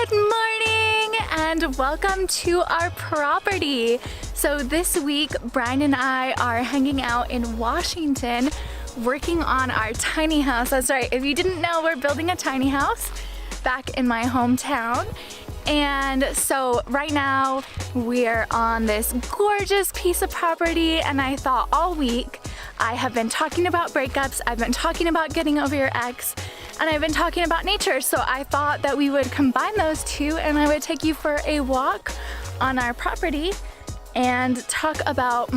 Good morning and welcome to our property. So this week, Brian and I are hanging out in Washington working on our tiny house. That's right, if you didn't know, we're building a tiny house back in my hometown. And so right now we're on this gorgeous piece of property, and I thought all week I have been talking about breakups, I've been talking about getting over your ex, and I've been talking about nature. So I thought that we would combine those two and I would take you for a walk on our property and talk about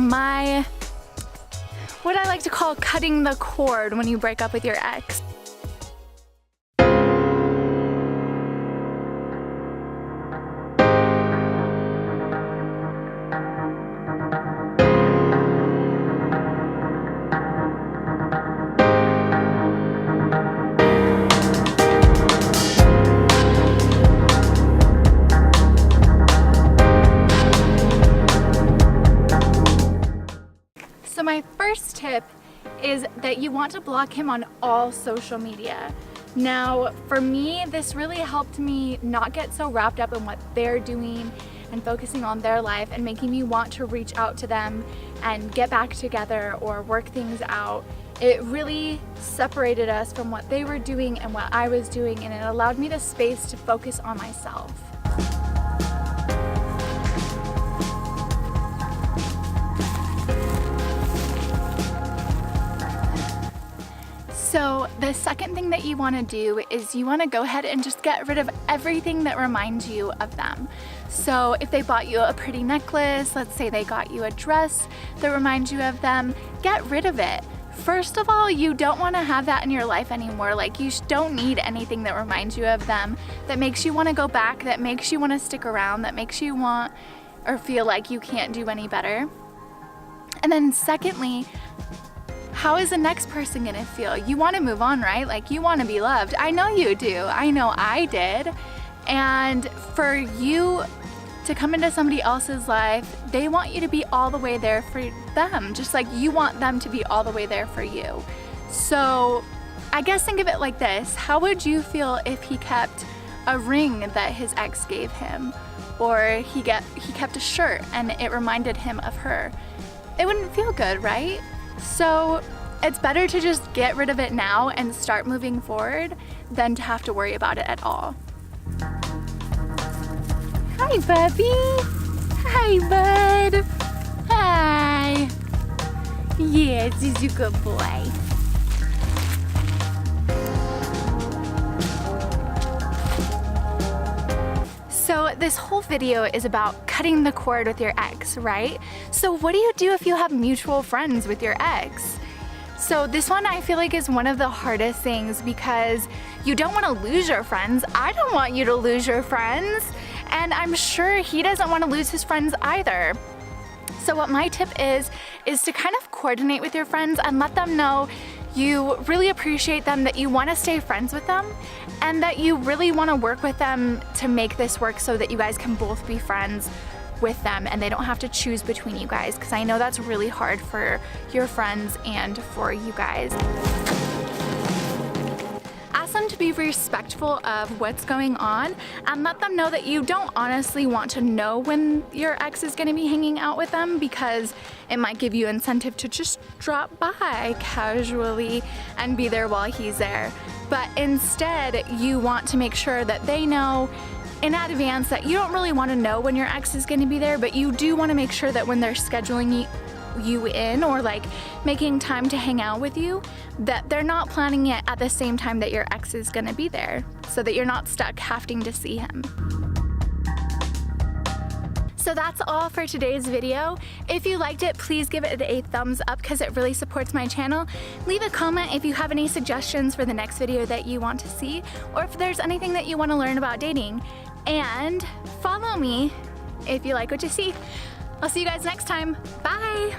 what I like to call cutting the cord when you break up with your ex. So my first tip is that you want to block him on all social media. Now, for me, this really helped me not get so wrapped up in what they're doing and focusing on their life and making me want to reach out to them and get back together or work things out. It really separated us from what they were doing and what I was doing, and it allowed me the space to focus on myself. So the second thing that you want to do is you want to go ahead and just get rid of everything that reminds you of them. So if they bought you a pretty necklace, let's say they got you a dress that reminds you of them, get rid of it. First of all, you don't want to have that in your life anymore. Like, you don't need anything that reminds you of them, that makes you want to go back, that makes you want to stick around, that makes you want or feel like you can't do any better. And then secondly, how is the next person gonna feel? You wanna move on, right? Like, you wanna be loved. I know you do. I know I did. And for you to come into somebody else's life, they want you to be all the way there for them, just like you want them to be all the way there for you. So I guess think of it like this. How would you feel if he kept a ring that his ex gave him? Or he kept a shirt and it reminded him of her? It wouldn't feel good, right? So it's better to just get rid of it now and start moving forward than to have to worry about it at all. Hi, Bubby. Hi, bud. Hi. Yes, he's a good boy. So this whole video is about cutting the cord with your ex, right? So what do you do if you have mutual friends with your ex? So this one I feel like is one of the hardest things because you don't want to lose your friends. I don't want you to lose your friends, and I'm sure he doesn't want to lose his friends either. So what my tip is to kind of coordinate with your friends and let them know you really appreciate them, that you want to stay friends with them, and that you really want to work with them to make this work so that you guys can both be friends with them and they don't have to choose between you guys, because I know that's really hard for your friends and for you guys. Ask them to be respectful of what's going on and let them know that you don't honestly want to know when your ex is going to be hanging out with them, because it might give you incentive to just drop by casually and be there while he's there. But instead, you want to make sure that they know in advance that you don't really want to know when your ex is going to be there, but you do want to make sure that when they're scheduling you in or like making time to hang out with you, that they're not planning it at the same time that your ex is going to be there, so that you're not stuck having to see him. So that's all for today's video. If you liked it, please give it a thumbs up because it really supports my channel. Leave a comment if you have any suggestions for the next video that you want to see, or if there's anything that you want to learn about dating. And follow me if you like what you see. I'll see you guys next time. Bye!